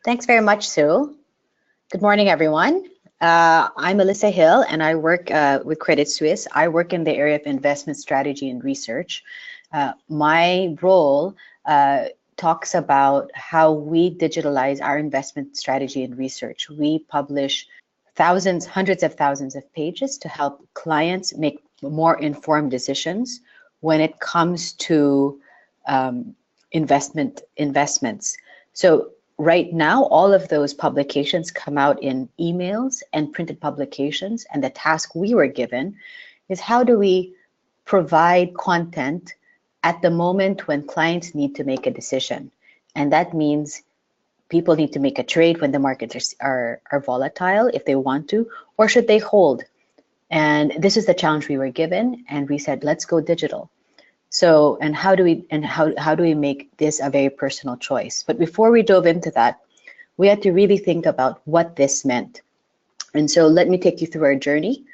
Thanks very much, Sue. Good morning, everyone. I'm Alyssa Hill, and I work with Credit Suisse. I work in the area of investment strategy and research. My role talks about how we digitalize our investment strategy and research. We publish thousands, hundreds of thousands of pages to help clients make more informed decisions when it comes to investments. So right now, all of those publications come out in emails and printed publications, and the task we were given is how do we provide content at the moment when clients need to make a decision. And that means people need to make a trade when the markets are volatile, if they want to, or should they hold? And this is the challenge we were given, and we said, let's go digital. So, and how do we make this a very personal choice? But before we dove into that, we had to really think about what this meant. And so let me take you through our journey.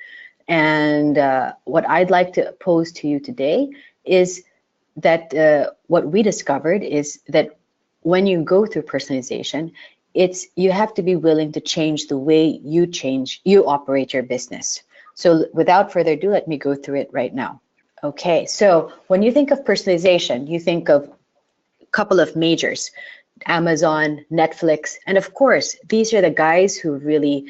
And what I'd like to pose to you today is that what we discovered is that when you go through personalization, you have to be willing to change the way you operate your business. So without further ado, let me go through it right now. Okay, so when you think of personalization, you think of a couple of majors, Amazon, Netflix, and of course, these are the guys who really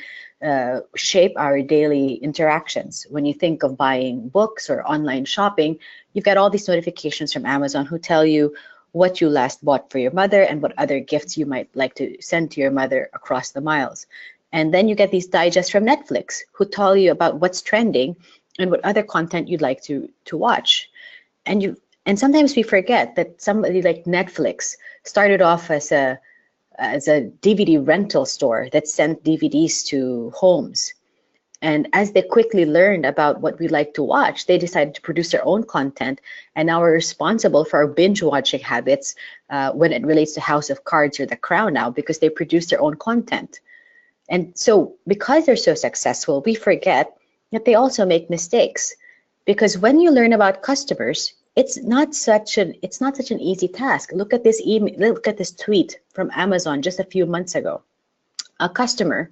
shape our daily interactions. When you think of buying books or online shopping, you've got all these notifications from Amazon who tell you what you last bought for your mother and what other gifts you might like to send to your mother across the miles. And then you get these digests from Netflix who tell you about what's trending and what other content you'd like to watch. And sometimes we forget that somebody like Netflix started off as a DVD rental store that sent DVDs to homes. And as they quickly learned about what we like to watch, they decided to produce their own content, and now we're responsible for our binge watching habits when it relates to House of Cards or The Crown now, because they produce their own content. And so because they're so successful, we forget that they also make mistakes, because when you learn about customers, it's not such an easy task. Look at this email, look at this tweet from Amazon just a few months ago. A customer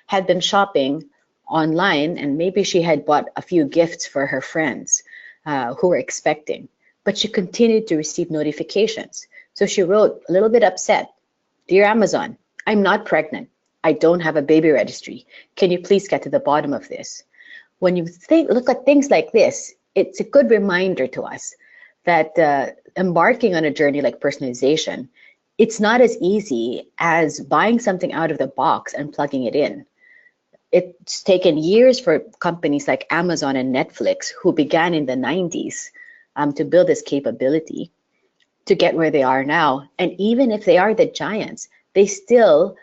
had been shopping online, and maybe she had bought a few gifts for her friends who were expecting, but she continued to receive notifications. So she wrote, a little bit upset, "Dear Amazon, I'm not pregnant. I don't have a baby registry. Can you please get to the bottom of this?" When you look at things like this, it's a good reminder to us that embarking on a journey like personalization, it's not as easy as buying something out of the box and plugging it in. It's taken years for companies like Amazon and Netflix, who began in the 90s, to build this capability to get where they are now. And even if they are the giants, they still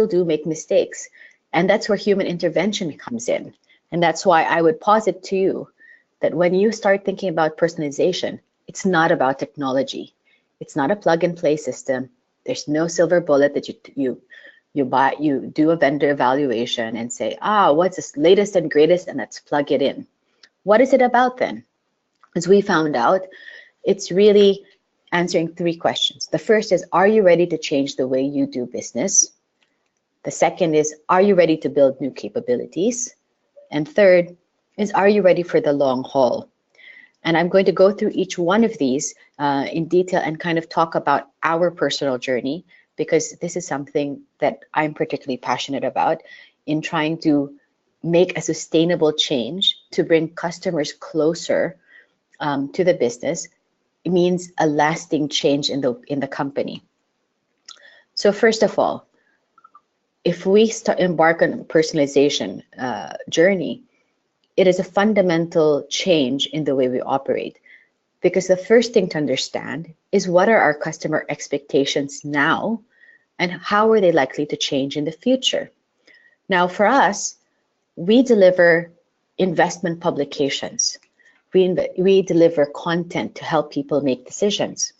do make mistakes, and that's where human intervention comes in. And that's why I would posit to you that when you start thinking about personalization, it's not about technology. It's not a plug-and-play system. There's no silver bullet that you do a vendor evaluation and say, what's the latest and greatest, and let's plug it in. What is it about then? As we found out, it's really answering three questions. The first is, are you ready to change the way you do business? The second is, are you ready to build new capabilities? And third is, are you ready for the long haul? And I'm going to go through each one of these in detail and kind of talk about our personal journey, because this is something that I'm particularly passionate about in trying to make a sustainable change to bring customers closer to the business. It means a lasting change in the company. So first of all, if we embark on a personalization journey, it is a fundamental change in the way we operate, because the first thing to understand is, what are our customer expectations now, and how are they likely to change in the future? Now, for us, we deliver investment publications. We deliver content to help people make decisions.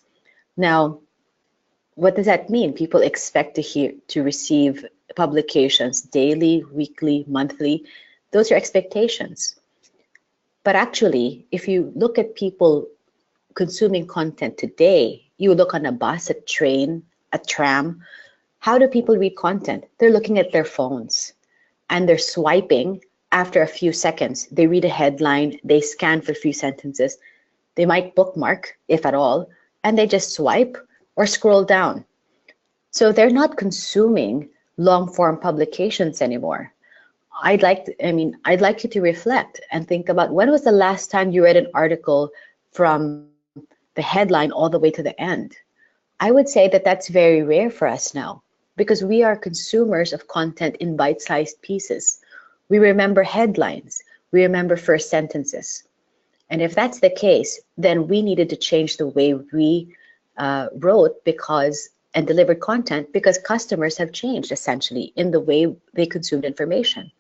Now, what does that mean? People expect to receive publications daily, weekly, monthly. Those are expectations. But actually, if you look at people consuming content today, You look on a bus, a train, a tram. How do people read content? They're looking at their phones and they're swiping after a few seconds. They read a headline, they scan for a few sentences, they might bookmark, if at all, and they just swipe or scroll down. So they're not consuming long form publications anymore. I'd like you to reflect and think about, when was the last time you read an article from the headline all the way to the end? I would say that that's very rare for us now, because we are consumers of content in bite-sized pieces. We remember headlines, we remember first sentences. And if that's the case, then we needed to change the way we wrote and delivered content, because customers have changed essentially in the way they consumed information.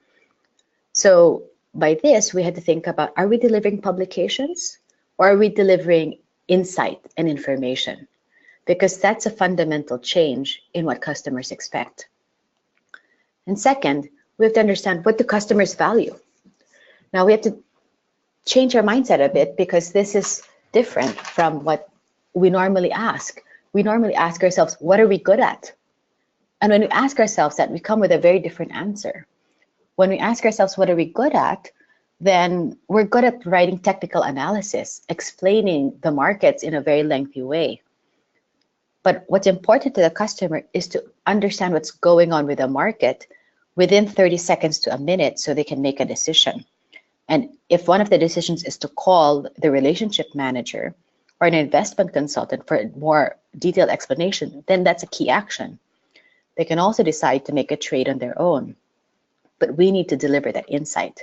So by this, we had to think about, are we delivering publications or are we delivering insight and information? Because that's a fundamental change in what customers expect. And second, we have to understand, what do customers value? Now we have to change our mindset a bit, because this is different from what we normally ask. We normally ask ourselves, what are we good at? And when we ask ourselves that, we come with a very different answer. When we ask ourselves, what are we good at? Then we're good at writing technical analysis, explaining the markets in a very lengthy way. But what's important to the customer is to understand what's going on with the market within 30 seconds to a minute, so they can make a decision. And if one of the decisions is to call the relationship manager or an investment consultant for a more detailed explanation, then that's a key action. They can also decide to make a trade on their own, but we need to deliver that insight.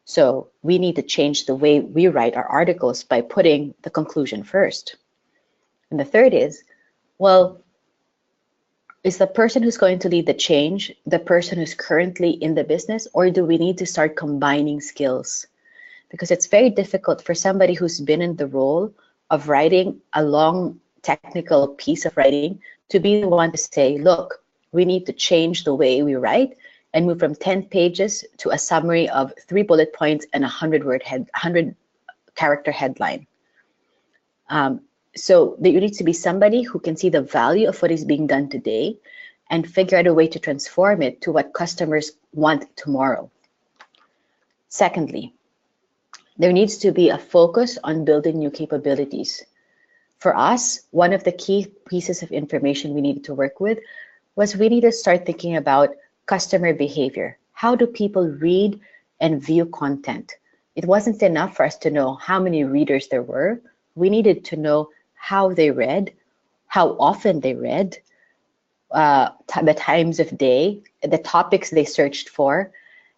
So we need to change the way we write our articles by putting the conclusion first. And the third is, well, is the person who's going to lead the change the person who's currently in the business, or do we need to start combining skills? Because it's very difficult for somebody who's been in the role of writing a long technical piece of writing to be the one to say, look, we need to change the way we write and move from 10 pages to a summary of 3 bullet points and a 100 character headline. So there needs to be somebody who can see the value of what is being done today and figure out a way to transform it to what customers want tomorrow. Secondly, there needs to be a focus on building new capabilities. For us, one of the key pieces of information we needed to work with was, we need to start thinking about customer behavior. How do people read and view content? It wasn't enough for us to know how many readers there were. We needed to know how they read, how often they read, the times of day, the topics they searched for,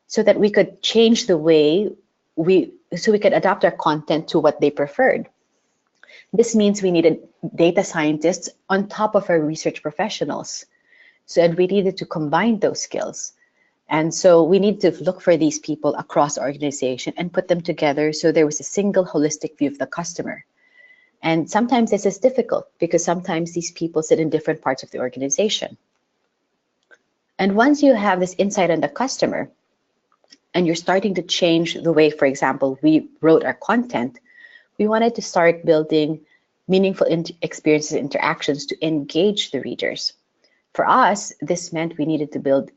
so that we could change the way we could adapt our content to what they preferred. This means we needed data scientists on top of our research professionals. So we needed to combine those skills. And so we need to look for these people across the organization and put them together so there was a single holistic view of the customer. And sometimes this is difficult, because sometimes these people sit in different parts of the organization. And once you have this insight on the customer, and you're starting to change the way, for example, we wrote our content, we wanted to start building meaningful experiences and interactions to engage the readers. For us, this meant we needed to build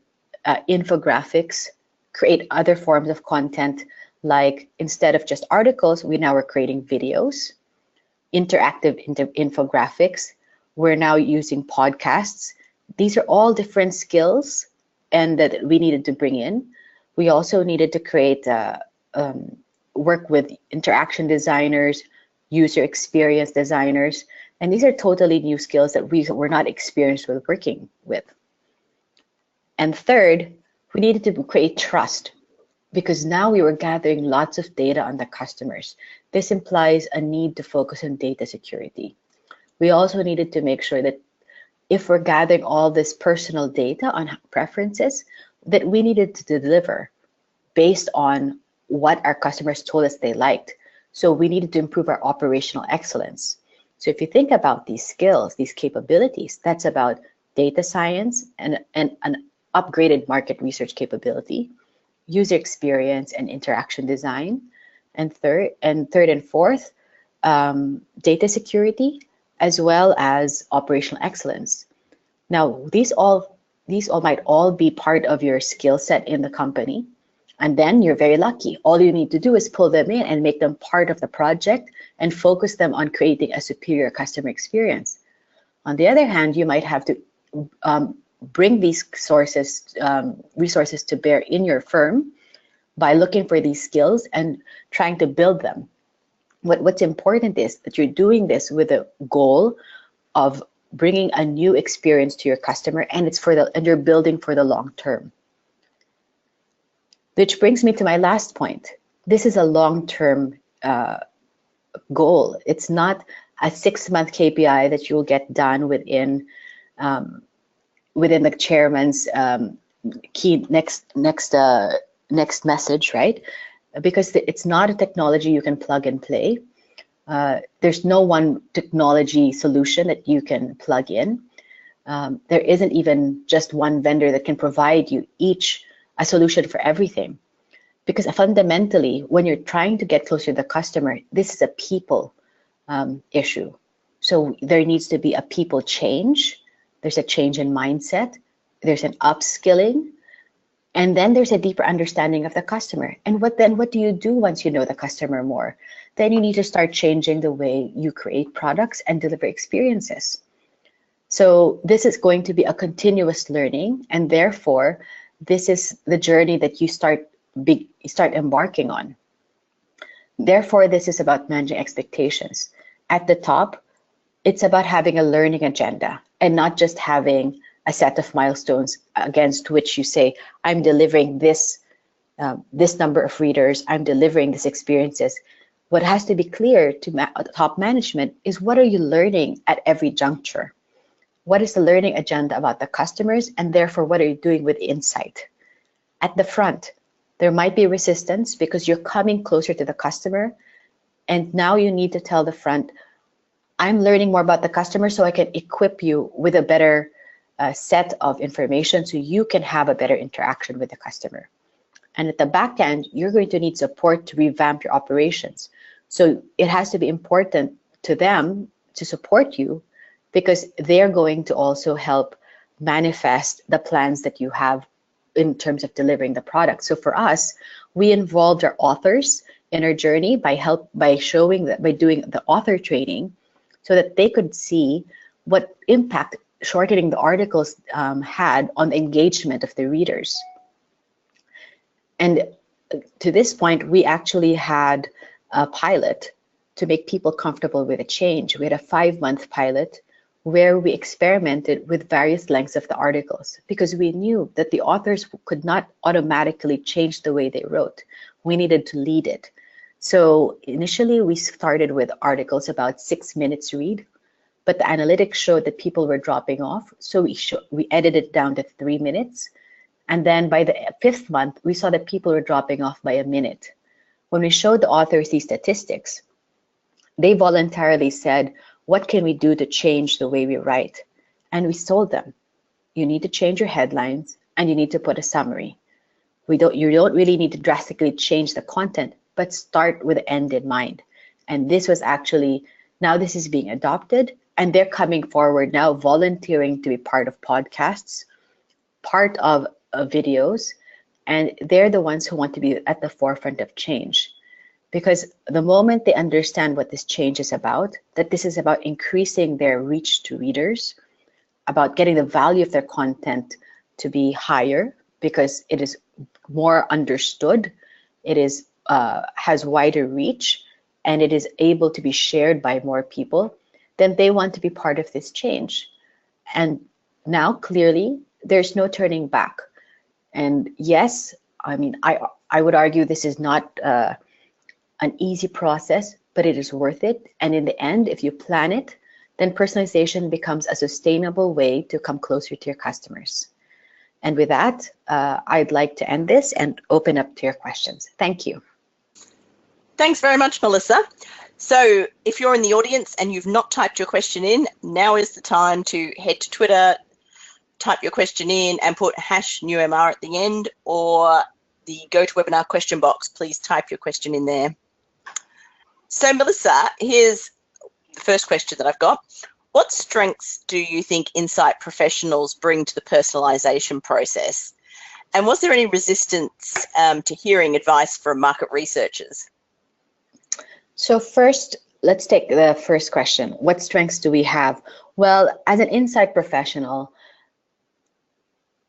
infographics, create other forms of content, like instead of just articles, we now are creating videos, interactive infographics. We're now using podcasts. These are all different skills and that we needed to bring in. We also needed to create, work with interaction designers, user experience designers, and these are totally new skills that we were not experienced with working with. And third, we needed to create trust, because now we were gathering lots of data on the customers. This implies a need to focus on data security. We also needed to make sure that if we're gathering all this personal data on preferences, that we needed to deliver based on what our customers told us they liked. So we needed to improve our operational excellence. So if you think about these skills, these capabilities, that's about data science and an upgraded market research capability, user experience and interaction design, and third and fourth, data security as well as operational excellence. Now, these all might all be part of your skill set in the company. And then you're very lucky. All you need to do is pull them in and make them part of the project and focus them on creating a superior customer experience. On the other hand, you might have to bring these resources to bear in your firm by looking for these skills and trying to build them. What's important is that you're doing this with a goal of bringing a new experience to your customer, and you're building for the long term. Which brings me to my last point. This is a long-term goal. It's not a 6-month KPI that you'll get done within the chairman's key next message, right? Because it's not a technology you can plug and play. There's no one technology solution that you can plug in. There isn't even just one vendor that can provide you each a solution for everything. Because fundamentally, when you're trying to get closer to the customer, this is a people issue. So there needs to be a people change. There's a change in mindset. There's an upskilling. And then there's a deeper understanding of the customer. And what do you do once you know the customer more? Then you need to start changing the way you create products and deliver experiences. So this is going to be a continuous learning, and therefore, this is the journey that you start embarking on. Therefore, this is about managing expectations. At the top, it's about having a learning agenda and not just having a set of milestones against which you say, I'm delivering this number of readers, I'm delivering these experiences. What has to be clear to top management is, what are you learning at every juncture? What is the learning agenda about the customers, and therefore what are you doing with insight? At the front, there might be resistance because you're coming closer to the customer, and now you need to tell the front, I'm learning more about the customer so I can equip you with a better set of information so you can have a better interaction with the customer. And at the back end, you're going to need support to revamp your operations. So it has to be important to them to support you, because they're going to also help manifest the plans that you have in terms of delivering the product. So for us, we involved our authors in our journey by doing the author training, so that they could see what impact shortening the articles had on the engagement of the readers. And to this point, we actually had a pilot to make people comfortable with a change. We had a 5-month pilot where we experimented with various lengths of the articles, because we knew that the authors could not automatically change the way they wrote. We needed to lead it. So initially we started with articles about 6 minutes read, but the analytics showed that people were dropping off. So we edited it down to 3 minutes. And then by the 5th month, we saw that people were dropping off by a minute. When we showed the authors these statistics, they voluntarily said, what can we do to change the way we write? And we told them, you need to change your headlines and you need to put a summary. You don't really need to drastically change the content, but start with the end in mind. And this was actually, now this is being adopted, and they're coming forward now volunteering to be part of podcasts, part of videos, and they're the ones who want to be at the forefront of change. Because the moment they understand what this change is about, that this is about increasing their reach to readers, about getting the value of their content to be higher because it is more understood, it is has wider reach, and it is able to be shared by more people, then they want to be part of this change. And now clearly there's no turning back. And yes, I mean, I would argue this is not an easy process, but it is worth it. And in the end, if you plan it, then personalization becomes a sustainable way to come closer to your customers. And with that, I'd like to end this and open up to your questions. Thank you. Thanks very much, Melissa. So if you're in the audience and you've not typed your question in, now is the time to head to Twitter, type your question in and put #NewMR at the end, or the GoToWebinar question box. Please type your question in there. So Melissa, here's the first question that I've got. What strengths do you think insight professionals bring to the personalization process? And was there any resistance to hearing advice from market researchers? So first, let's take the first question. What strengths do we have? Well, as an insight professional,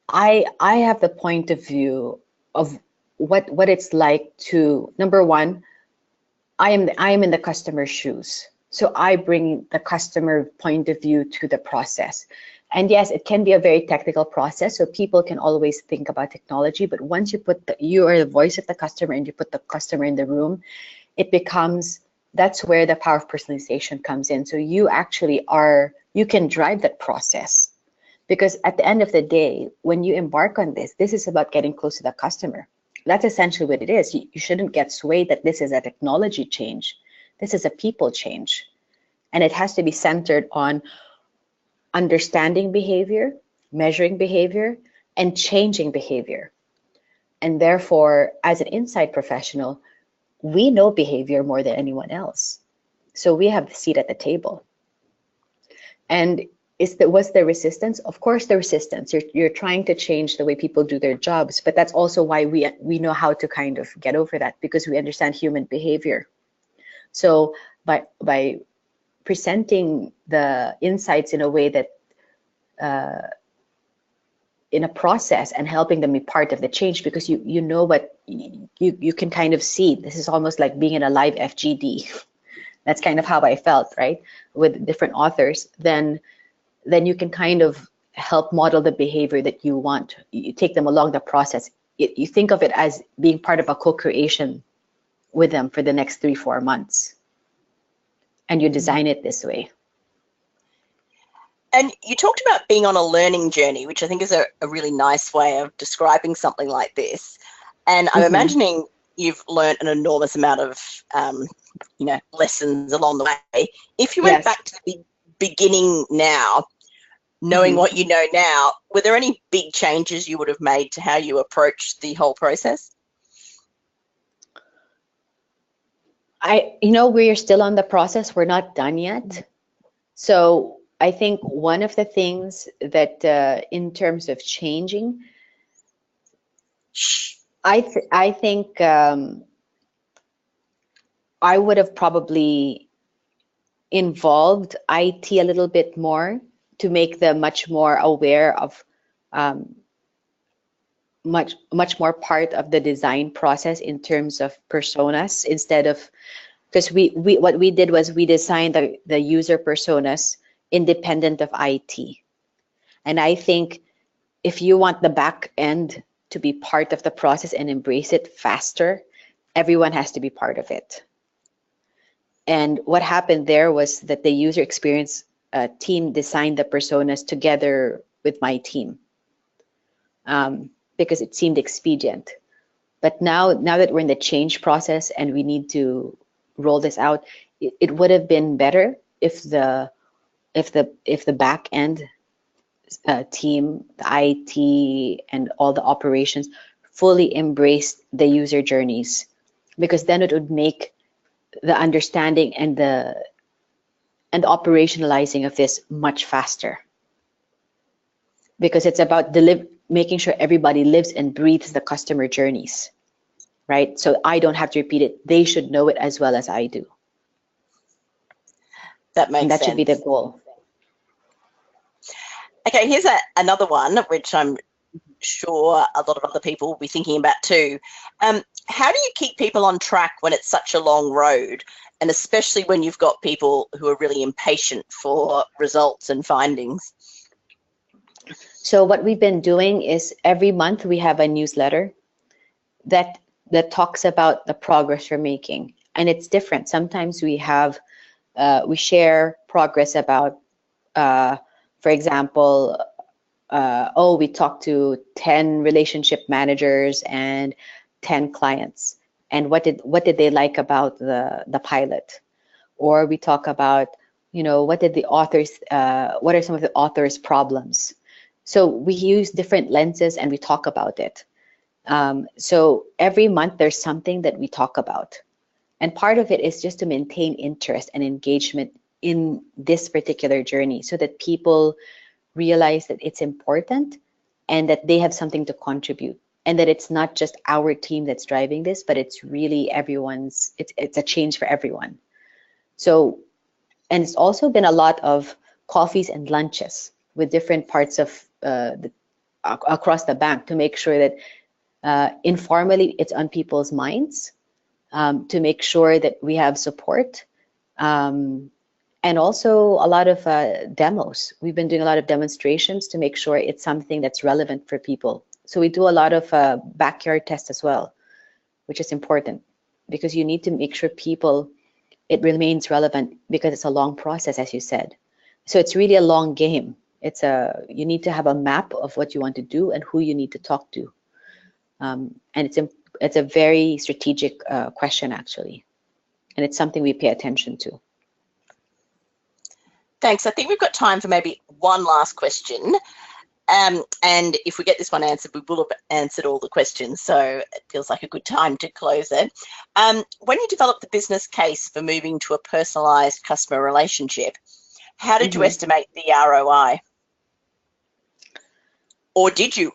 I have the point of view of what it's like to, number one, I am in the customer's shoes. So I bring the customer point of view to the process. And yes, it can be a very technical process, so people can always think about technology, but once you put you are the voice of the customer and you put the customer in the room, it becomes, that's where the power of personalization comes in. So you actually you can drive that process. Because at the end of the day, when you embark on this is about getting close to the customer. That's essentially what it is. You shouldn't get swayed that this is a technology change. This is a people change. And it has to be centered on understanding behavior, measuring behavior, and changing behavior. And therefore, as an insight professional, we know behavior more than anyone else. So we have the seat at the table. And was there resistance? Of course, the resistance. You're trying to change the way people do their jobs, but that's also why we know how to kind of get over that, because we understand human behavior. So by presenting the insights in a way that in a process and helping them be part of the change, because you know what you can kind of see. This is almost like being in a live FGD. That's kind of how I felt, right? With different authors, then you can kind of help model the behavior that you want. You take them along the process. You think of it as being part of a co-creation with them for the next 3-4 months. And you design it this way. And you talked about being on a learning journey, which I think is a really nice way of describing something like this. And I'm imagining you've learned an enormous amount of, lessons along the way. If you went back to the beginning now, knowing what you know now, were there any big changes you would have made to how you approached the whole process? We're still on the process. We're not done yet. So I think one of the things that in terms of changing, I think I would have probably involved IT a little bit more to make them much more aware of much more part of the design process in terms of personas, instead of, because what we did was we designed the user personas independent of IT. And I think if you want the back end to be part of the process and embrace it faster, everyone has to be part of it. And what happened there was that the user experience team designed the personas together with my team because it seemed expedient. But now that we're in the change process and we need to roll this out, it would have been better if the back end team, the IT, and all the operations fully embraced the user journeys, because then it would make the understanding and the operationalizing of this much faster, because it's about making sure everybody lives and breathes the customer journeys, right? So I don't have to repeat it. They should know it as well as I do. That makes sense. That should be the goal. Okay, here's another one, which I'm sure a lot of other people will be thinking about too. How do you keep people on track when it's such a long road, and especially when you've got people who are really impatient for results and findings? So what we've been doing is every month we have a newsletter that talks about the progress we're making, and it's different. Sometimes we share progress about, for example, we talked to 10 relationship managers and 10 clients, and what did they like about the pilot? Or we talk about, what are some of the authors' problems? So we use different lenses and we talk about it. So every month there's something that we talk about, and part of it is just to maintain interest and engagement in this particular journey so that people realize that it's important and that they have something to contribute, and that it's not just our team that's driving this, but it's really everyone's, it's a change for everyone. So, and it's also been a lot of coffees and lunches with different parts of across the bank to make sure that informally it's on people's minds, to make sure that we have support, and also a lot of demos. We've been doing a lot of demonstrations to make sure it's something that's relevant for people. So we do a lot of backyard tests as well, which is important because you need to make sure people, it remains relevant because it's a long process, as you said. So it's really a long game. You need to have a map of what you want to do and who you need to talk to. And it's a very strategic question, actually. And it's something we pay attention to. Thanks. I think we've got time for maybe one last question. And if we get this one answered, we will have answered all the questions. So it feels like a good time to close it. When you developed the business case for moving to a personalized customer relationship, how did you estimate the ROI? Or did you?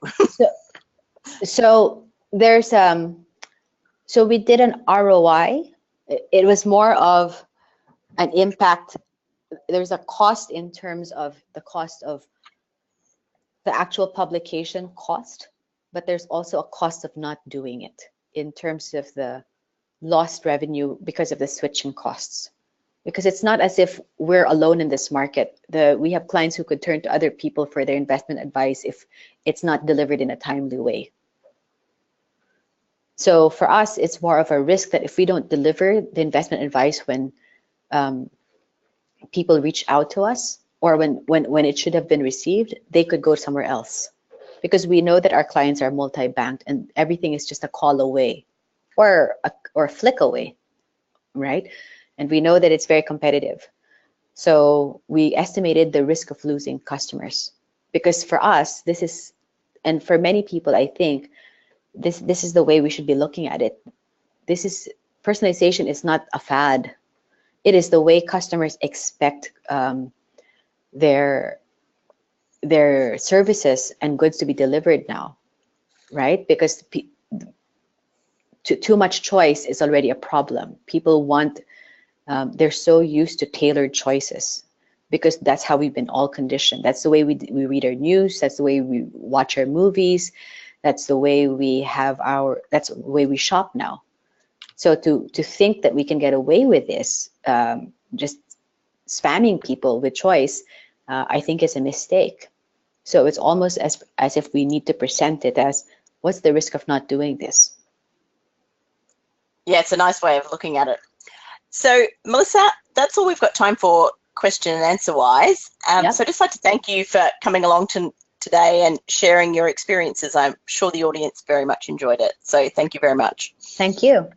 So there's so we did an ROI. It was more of an impact. There's a cost in terms of the cost of the actual publication cost, but there's also a cost of not doing it in terms of the lost revenue because of the switching costs. Because it's not as if we're alone in this market. We have clients who could turn to other people for their investment advice if it's not delivered in a timely way. So for us, it's more of a risk that if we don't deliver the investment advice when people reach out to us, or when it should have been received, they could go somewhere else. Because we know that our clients are multi-banked and everything is just a call away or a flick away, right? And we know that it's very competitive. So we estimated the risk of losing customers. Because for us, this is, and for many people, I think, this is the way we should be looking at it. Personalization is not a fad. It is the way customers expect their services and goods to be delivered now, right? Because too much choice is already a problem. People want, they're so used to tailored choices because that's how we've been all conditioned. That's the way we read our news. That's the way we watch our movies. That's the way we have that's the way we shop now. So to think that we can get away with this, just spamming people with choice, I think is a mistake. So it's almost as if we need to present it as, what's the risk of not doing this? Yeah, it's a nice way of looking at it. So Melissa, that's all we've got time for question and answer wise. Yep. So I'd just like to thank you for coming along today and sharing your experiences. I'm sure the audience very much enjoyed it. So thank you very much. Thank you.